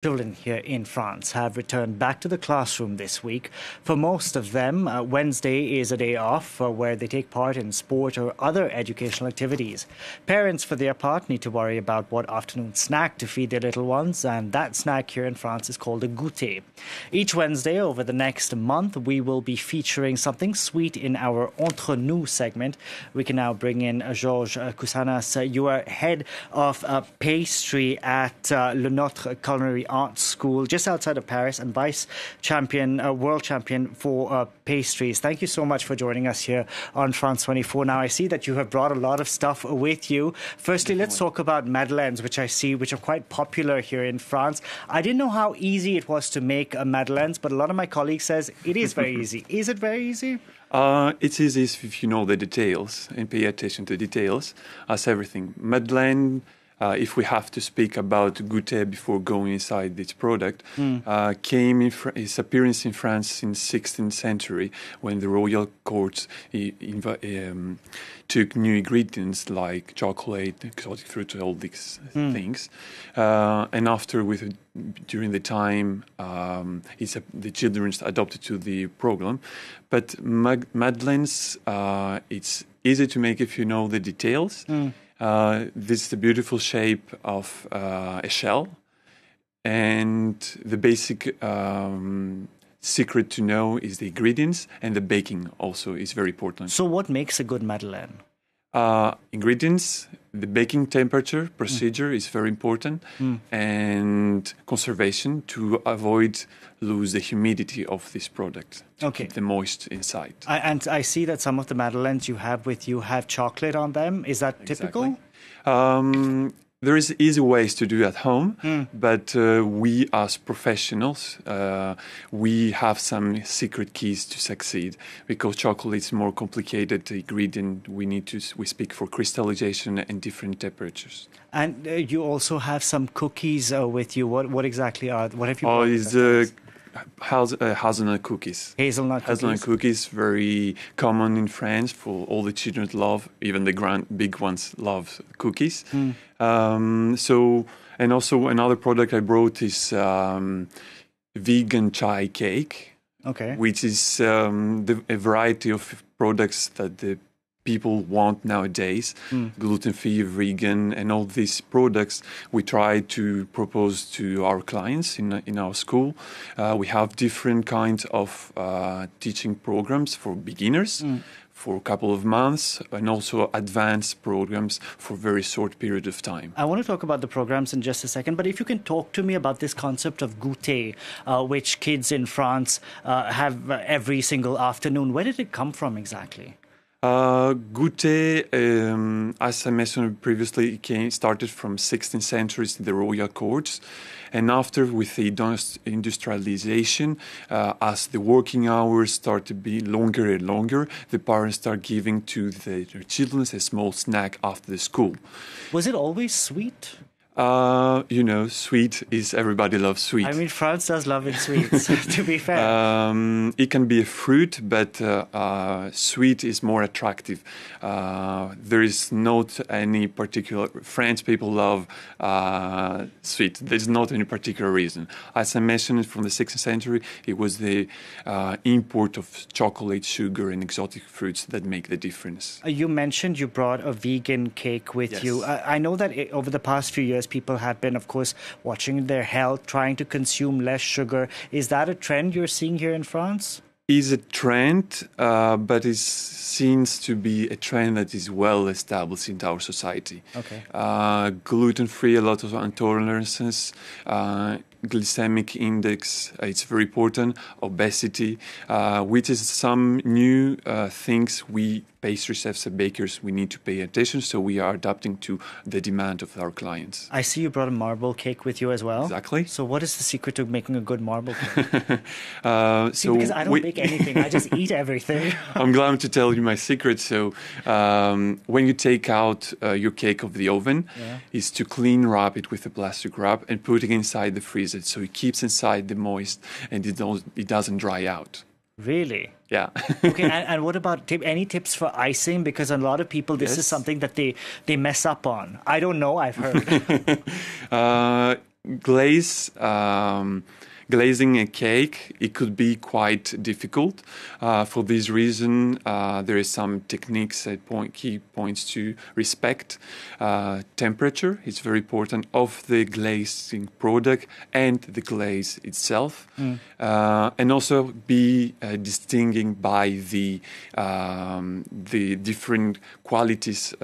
Children here in France have returned back to the classroom this week. For most of them, Wednesday is a day off where they take part in sport or other educational activities. Parents, for their part, need to worry about what afternoon snack to feed their little ones, and that snack here in France is called a goûter. Each Wednesday over the next month, we will be featuring something sweet in our Entre Nous segment. We can now bring in Georges Kousanas. You are head of pastry at Lenôtre Culinary Art School just outside of Paris and vice champion, world champion for pastries. Thank you so much for joining us here on France 24. Now, I see that you have brought a lot of stuff with you. Firstly, let's talk about madeleines, which are quite popular here in France. I didn't know how easy it was to make madeleines, but a lot of my colleagues says it is very easy. Is it very easy? It's easy if you know the details and pay attention to details, as everything. Madeleine, if we have to speak about goûter before going inside this product, came in its appearance in France in 16th century when the royal courts took new ingredients like chocolate, exotic fruit, all these things. And after, during the time, the children adopted to the program. But madeleines, it's easy to make if you know the details. This is the beautiful shape of a shell, and the basic secret to know is the ingredients, and the baking also is very important. So what makes a good madeleine? Ingredients, the baking temperature procedure is very important, and conservation to avoid lose the humidity of this product. Keep the moist inside. And I see that some of the madeleines you have with you have chocolate on them. Is that typical? There is easy ways to do at home, but we as professionals, we have some secret keys to succeed, because chocolate is more complicated ingredient. We speak for crystallization and different temperatures. And you also have some cookies with you. What exactly are? What have you? Hazelnut cookies. Hazelnut cookies, very common in France. For all the children love, even the big ones love cookies. And also another product I brought is vegan chai cake. Which is a variety of products that the people want nowadays, gluten-free, vegan, and all these products we try to propose to our clients in our school. We have different kinds of teaching programs for beginners for a couple of months, and also advanced programs for a very short period of time. I want to talk about the programs in just a second, but if you can talk to me about this concept of goûter, which kids in France have every single afternoon. Where did it come from exactly? Goûter, as I mentioned previously, started from 16th century in the royal courts, and after, with the industrialization, as the working hours start to be longer and longer, the parents start giving to their children a small snack after the school. Was it always sweet? Sweet is, everybody loves sweet. I mean, France does love its sweets, to be fair. It can be a fruit, but sweet is more attractive. There is not any particular... French people love sweet. There's not any particular reason. As I mentioned, from the 16th century, it was the import of chocolate, sugar, and exotic fruits that make the difference. You mentioned you brought a vegan cake with you. I know that over the past few years, people have been, of course, watching their health, trying to consume less sugar. Is that a trend you're seeing here in France? Is a trend, but it seems to be a trend that is well established in our society. Gluten-free, a lot of intolerances, glycemic index, it's very important, obesity, which is some new things we pastry chefs and bakers, we need to pay attention, so we are adapting to the demand of our clients. I see you brought a marble cake with you as well. Exactly. So what is the secret to making a good marble cake? Because I don't make anything, I just eat everything. I'm glad to tell you my secret. So when you take out your cake of the oven, is to clean wrap it with a plastic wrap and put it inside the freezer, so it keeps inside the moist and it doesn't dry out. Really? Yeah. Okay, and what about any tips for icing? Because a lot of people, this is something that they mess up on. I don't know, I've heard. glazing a cake, it could be quite difficult. For this reason, there is some techniques at key points to respect. Temperature is very important of the glazing product and the glaze itself. And also be distinguishing by the different qualities,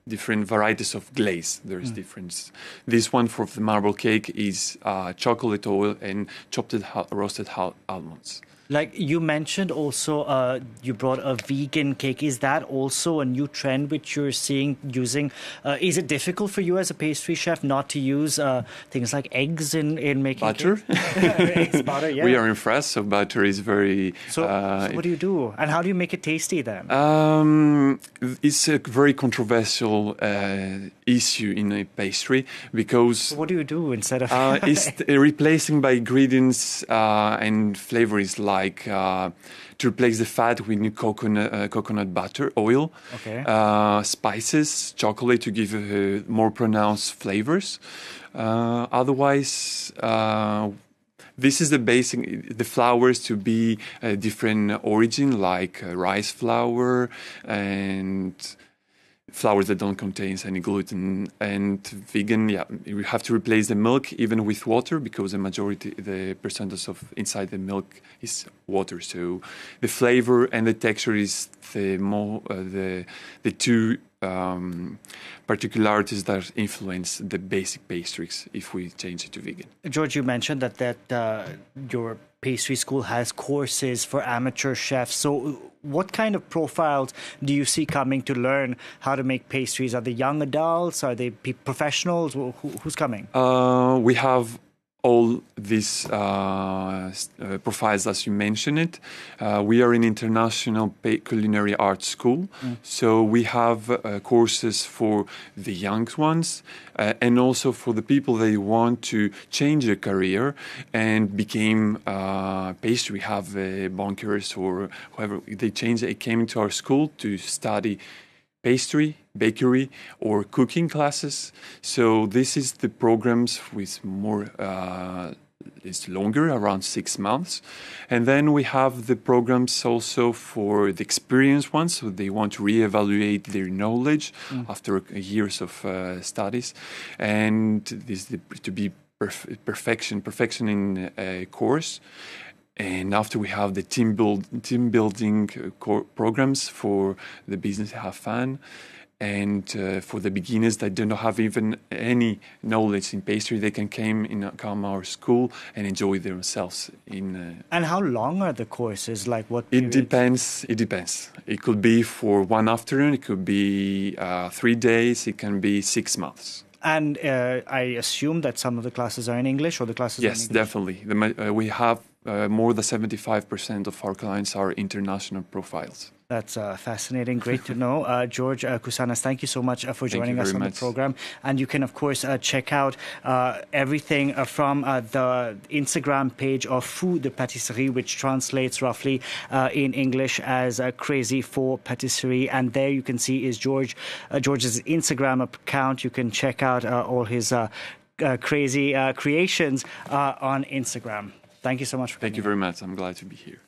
different varieties of glaze. There is difference. This one for the marble cake is chocolate oil and chopped roasted almonds. Like you mentioned also, you brought a vegan cake. Is that also a new trend which you're seeing using? Is it difficult for you as a pastry chef not to use things like eggs in making butter? Eggs, butter, yeah. We are in France, so butter is very... So what do you do? And how do you make it tasty then? It's a very controversial issue in a pastry because... So what do you do instead of... it's replacing by ingredients and flavors like to replace the fat with new coconut butter, oil, spices, chocolate to give more pronounced flavors. Otherwise, this is the basic, the flours to be a different origin, like rice flour and flours that don't contain any gluten. And vegan, you have to replace the milk even with water because the percentage of inside the milk is water. So the flavor and the texture is the two particularities that influence the basic pastries if we change it to vegan. George, you mentioned that your pastry school has courses for amateur chefs. So what kind of profiles do you see coming to learn how to make pastries? Are they young adults? Are they professionals? Who's coming? We have all these profiles as you mentioned it. We are an international culinary arts school, so we have courses for the young ones and also for the people that want to change their career and became pastry. We have bankers or whoever, they came into our school to study pastry, bakery, or cooking classes. So this is the programs with more, it's longer, around 6 months. And then we have the programs also for the experienced ones, so they want to reevaluate their knowledge after years of studies. And this to be perfection in a course. And after we have the team building programs for the business to have fun, and for the beginners that do not have even any knowledge in pastry, they can come our school and enjoy themselves. And how long are the courses? Like what? It depends. It could be for one afternoon. It could be 3 days. It can be 6 months. And I assume that some of the classes are in English, or the classes are in English? Yes, definitely. We have more than 75% of our clients are international profiles. That's fascinating. Great to know. George Kousanas, thank you so much for joining us on the program. And you can, of course, check out everything from the Instagram page of Vous, de pâtisserie, which translates roughly in English as Crazy for Patisserie. And there you can see is George's Instagram account. You can check out all his crazy creations on Instagram. Thank you so much for coming. Thank you very much. I'm glad to be here.